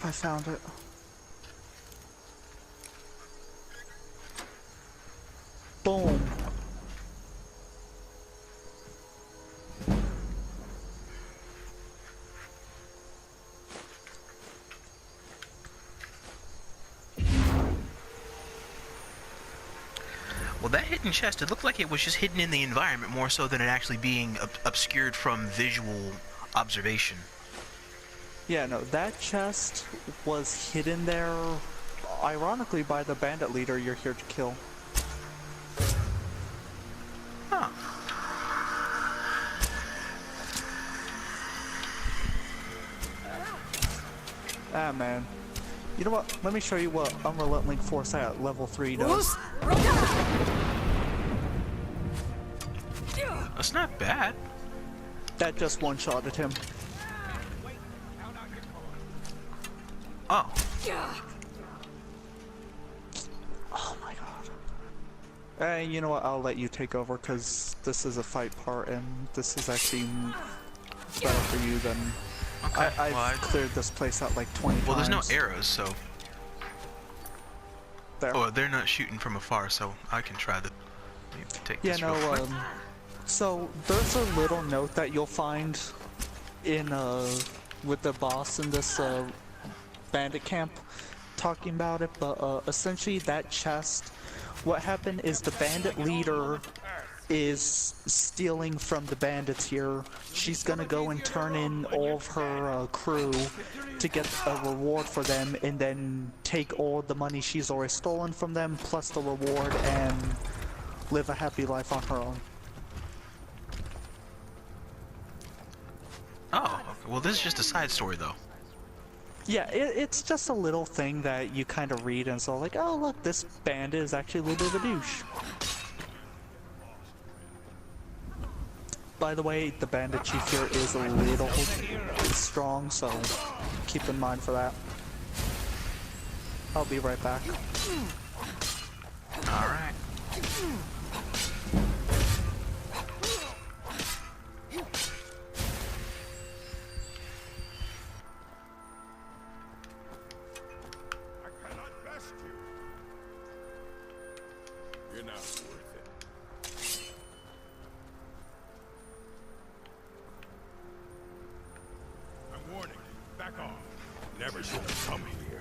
Yep, I found it. Boom. Well, that hidden chest, it looked like it was just hidden in the environment more so than it actually being obscured from visual observation. Yeah, no, that chest was hidden there, ironically, by the bandit leader you're here to kill. Huh. Ah, man. You know what? Let me show you what Unrelenting Force at level 3 does. That's not bad. That just one-shotted him. Oh. Oh my god. You know what? I'll let you take over because this is a fight part and this is actually better for you than... Okay. I've cleared this place out like 20 times. Well, there's no arrows, so... There. Oh, they're not shooting from afar, so I can try to take this real quick. So there's a little note that you'll find in with the boss in this bandit camp talking about it, but essentially that chest, what happened is the bandit leader is stealing from the bandits here. She's gonna go and turn in all of her crew to get a reward for them and then take all the money she's already stolen from them plus the reward and live a happy life on her own. Oh, okay. Well, this is just a side story, though. Yeah, it's just a little thing that you kind of read and it's all like, oh look, this bandit is actually a little bit of a douche. By the way, the bandit chief here is a little strong, so keep in mind for that. I'll be right back. Alright. You're not worth it. I'm warning you. Back off. Never should have come here.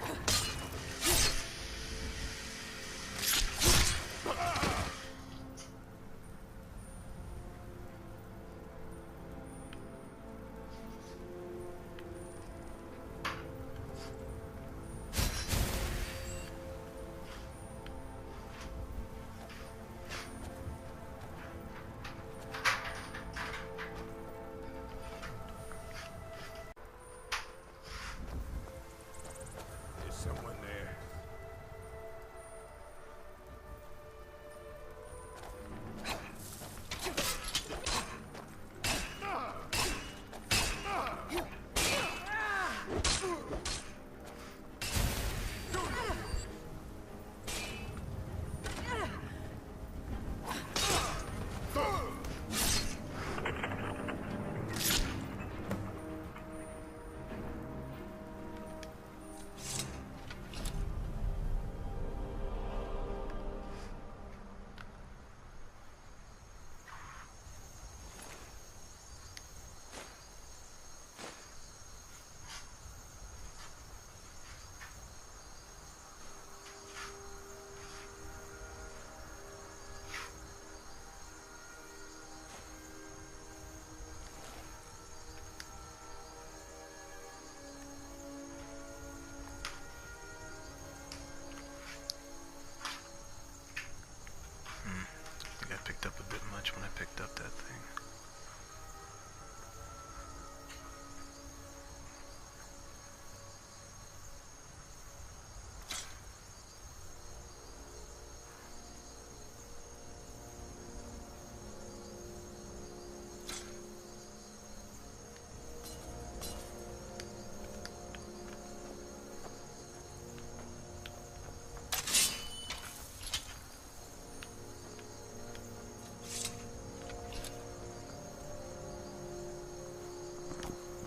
There's someone there. I think I picked up a bit much when I picked up that thing.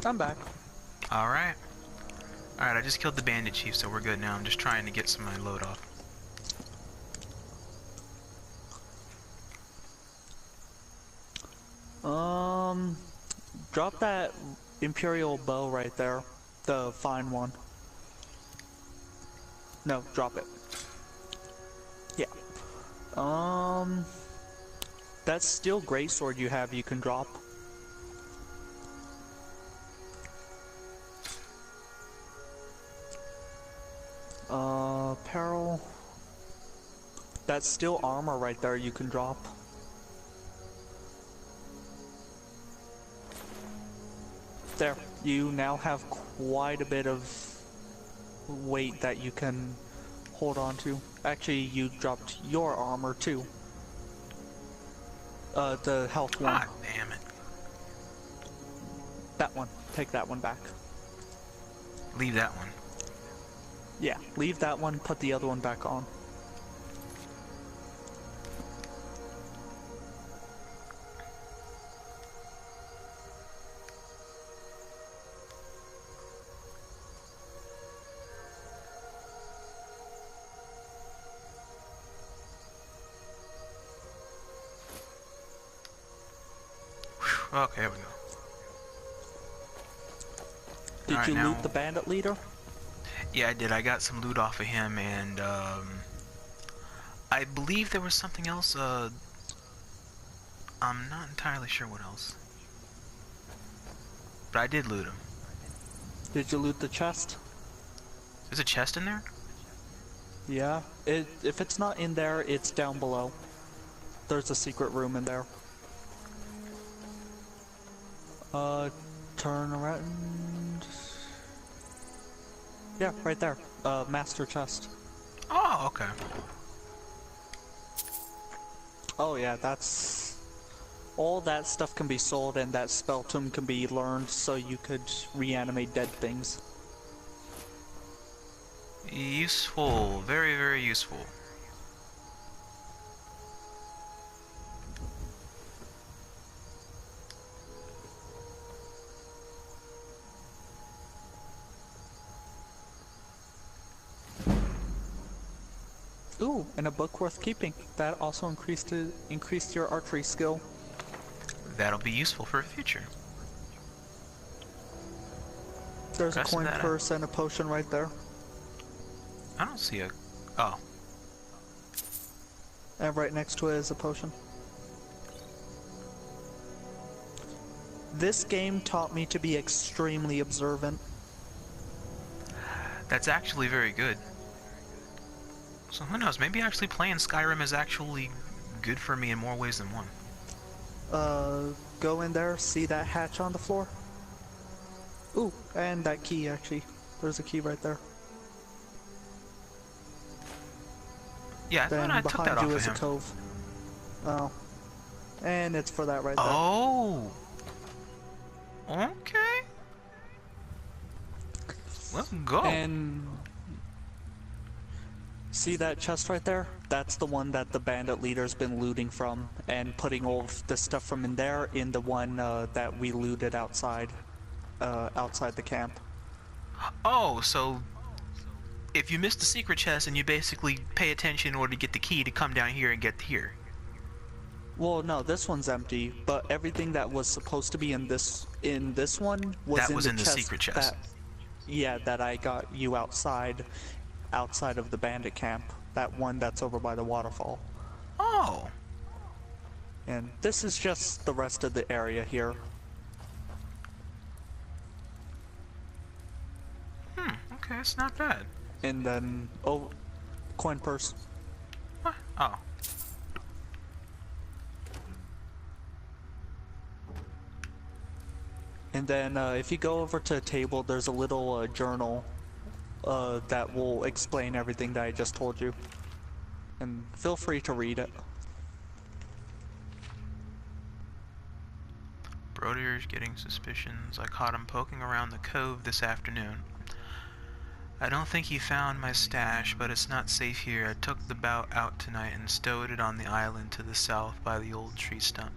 I'm back. Alright. Alright, I just killed the bandit chief, so we're good now. I'm just trying to get some of my load off. Drop that Imperial bow right there. The fine one. No, drop it. Yeah. That steel greatsword you have, you can drop. Apparel. That steel armor right there, you can drop. There, you now have quite a bit of weight that you can hold on to. Actually, you dropped your armor too. The health one. God damn it. That one. Take that one back. Leave that one. Yeah, leave that one, put the other one back on. Okay, here we go. Did you now, loot the bandit leader? Yeah, I did. I got some loot off of him, and I believe there was something else. I'm not entirely sure what else. But I did loot him. Did you loot the chest? There's a chest in there? Yeah. If it's not in there, it's down below. There's a secret room in there. Turn around. Yeah, right there. Master chest. Oh, okay. Oh yeah, that's... all that stuff can be sold and that spell tome can be learned so you could reanimate dead things. Useful. Very, very useful. Ooh, and a book worth keeping. That also increased your archery skill. That'll be useful for a future. There's a Rest of coin that purse and a potion right there. I don't see a... Oh. And right next to it is a potion. This game taught me to be extremely observant. That's actually very good. So who knows, maybe actually playing Skyrim is actually good for me in more ways than one. Go in there, see that hatch on the floor? Ooh, and that key actually. There's a key right there. Yeah, I Then thought I took that behind off you of is a him. cove. Oh. And it's for that right there. Oh! Okay. Let's go. And see that chest right there? That's the one that the bandit leader's been looting from and putting all of the stuff from in there in the one that we looted outside the camp. Oh, so if you missed the secret chest and you basically pay attention in order to get the key to come down here and get here. Well, no, this one's empty, but everything that was supposed to be in this one was in the secret chest. That I got you outside of the bandit camp. That one that's over by the waterfall. Oh. And this is just the rest of the area here. Okay, it's not bad. And then, oh, coin purse. What? Oh. And then if you go over to a table, there's a little journal that will explain everything that I just told you. And feel free to read it. Brodier's getting suspicions. I caught him poking around the cove this afternoon. I don't think he found my stash, but it's not safe here. I took the boat out tonight and stowed it on the island to the south by the old tree stump.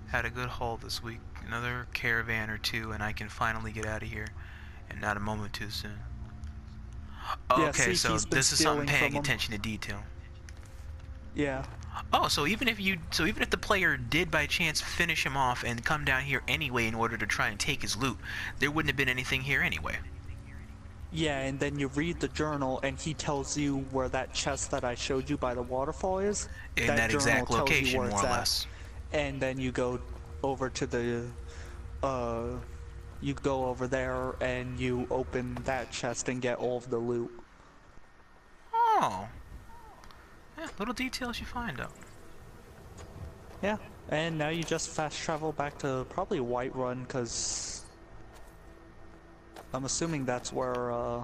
Had a good haul this week. Another caravan or two and I can finally get out of here. And not a moment too soon. Yeah, Okay, see, so he's been this is something stealing from paying him. attention to detail. Yeah. Oh, so even if the player did by chance finish him off and come down here anyway in order to try and take his loot, there wouldn't have been anything here anyway. Yeah, and then you read the journal and he tells you where that chest that I showed you by the waterfall is. In That that journal exact tells you location, where more it's or at. less. And then you go over to the you go over there and you open that chest and get all of the loot. Oh. Yeah, little details you find out. Yeah, and now you just fast travel back to probably Whiterun, because I'm assuming that's where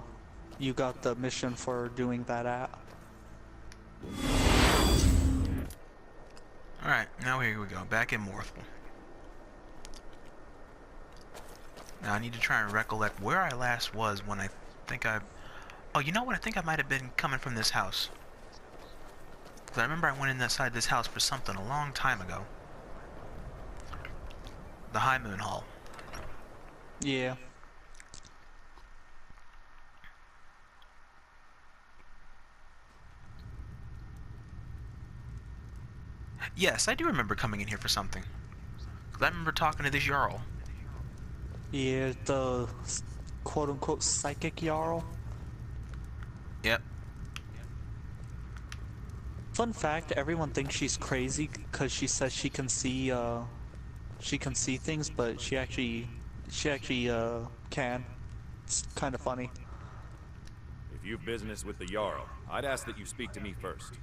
you got the mission for doing that at. Alright, now here we go. Back in Morthal. Now I need to try and recollect where I last was when I think I... Oh, you know what? I think I might have been coming from this house. Because I remember I went inside this house for something a long time ago. The High Moon Hall. Yeah. Yes, I do remember coming in here for something. Because I remember talking to this Jarl. Yeah, the quote-unquote psychic Jarl. Yep. Fun fact, everyone thinks she's crazy because she says she can see things, but she actually can. It's kind of funny. If you've business with the Jarl, I'd ask that you speak to me first.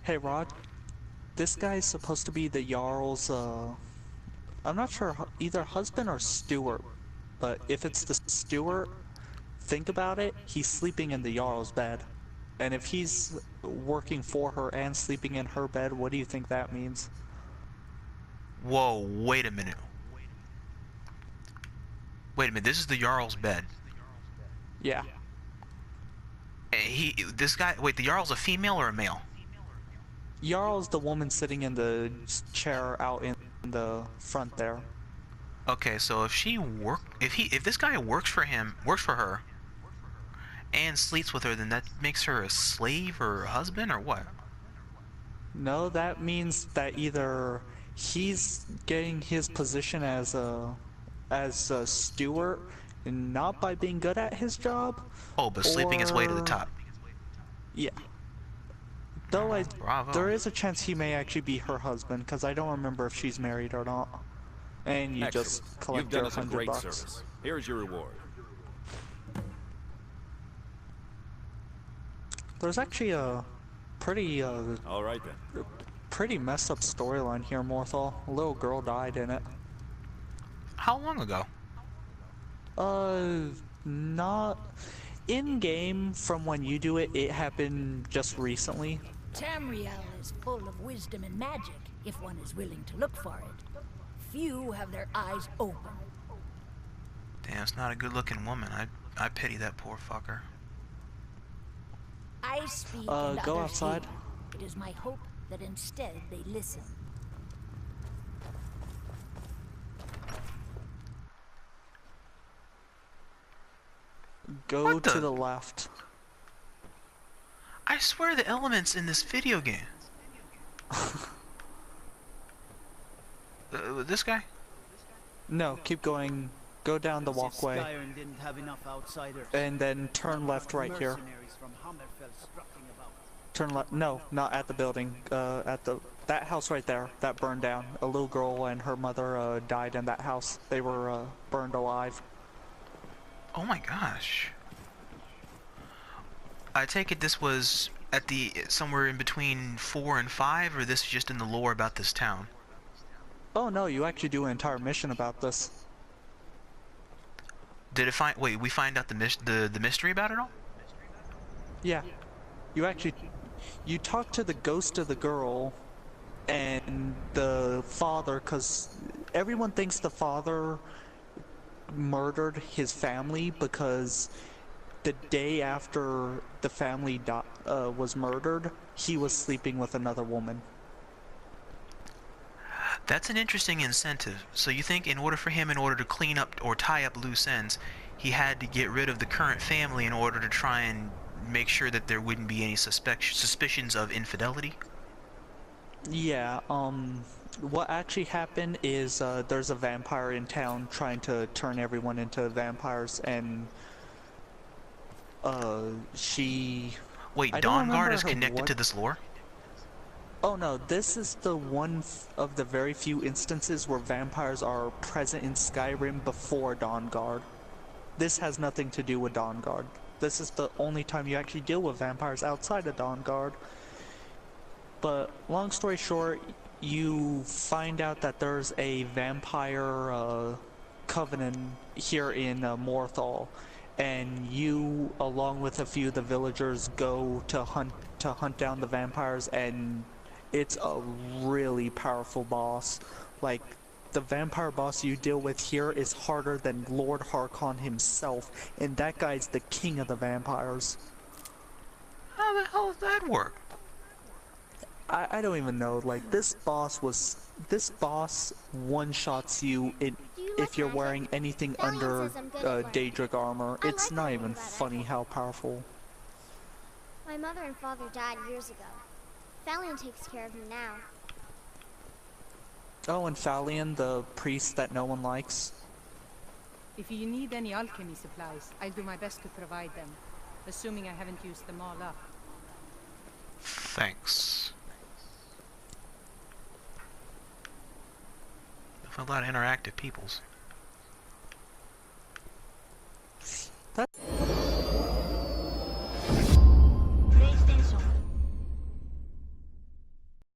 Hey Rod, this guy's supposed to be the Jarl's, I'm not sure, either husband or steward, but if it's the steward, think about it, he's sleeping in the Jarl's bed. And if he's working for her and sleeping in her bed, what do you think that means? Whoa, wait a minute. Wait a minute, this is the Jarl's bed. Yeah. This guy, wait, the Jarl's a female or a male? Jarl's the woman sitting in the chair out in the front there. Okay, so if this guy works for her, and sleeps with her, then that makes her a slave or a husband or what? No, that means that either he's getting his position as a steward, and not by being good at his job. Oh, but sleeping his way to the or- top. Yeah. Though Bravo. there is a chance he may actually be her husband, because I don't remember if she's married or not. And you just Excellent. collect You've done your us a $100. great service. Here's your reward. There's actually a pretty All right then. pretty messed up storyline here, Morthal. A little girl died in it. How long ago? Not in-game from when you do it, it happened just recently. Tamriel is full of wisdom and magic, if one is willing to look for it. Few have their eyes open. Damn, it's not a good-looking woman. I pity that poor fucker. I speak and Go others outside. hear. It is my hope that instead they listen. Go What to the- the left. I swear the elements in this video game. This guy? No, keep going. Go down the walkway. Skyrim didn't have enough outsiders. And then turn left right here. Mercenaries from Hammerfell strutting about. Turn left. No, not at the building. At that house right there that burned down. A little girl and her mother died in that house. They were burned alive. Oh my gosh. I take it this was at somewhere in between 4 and 5, or this is just in the lore about this town? Oh no, you actually do an entire mission about this. Did it find? Wait, we find out the mystery about it all? Yeah. You talk to the ghost of the girl and the father, because everyone thinks the father murdered his family because the day after the family was murdered, he was sleeping with another woman. That's an interesting incentive. So you think in order to clean up or tie up loose ends, he had to get rid of the current family in order to try and make sure that there wouldn't be any suspicions of infidelity? Yeah, what actually happened is there's a vampire in town trying to turn everyone into vampires, and she... Wait, I don't Dawnguard remember is her connected what... to this lore? Oh no, this is the one of the very few instances where vampires are present in Skyrim before Dawnguard. This has nothing to do with Dawnguard. This is the only time you actually deal with vampires outside of Dawnguard. But long story short, you find out that there's a vampire covenant here in Morthal, and you, along with a few of the villagers, go to hunt down the vampires, and it's a really powerful boss. Like, the vampire boss you deal with here is harder than Lord Harkon himself, and that guy's the king of the vampires. How the hell does that work? I don't even know, like, this boss one-shots you if you're wearing anything under Daedric armor. It's not even funny how powerful. My mother and father died years ago. Thalion takes care of me now. Oh, and Thalion, the priest that no one likes. If you need any alchemy supplies, I'll do my best to provide them, assuming I haven't used them all up. Thanks. A lot of interactive peoples.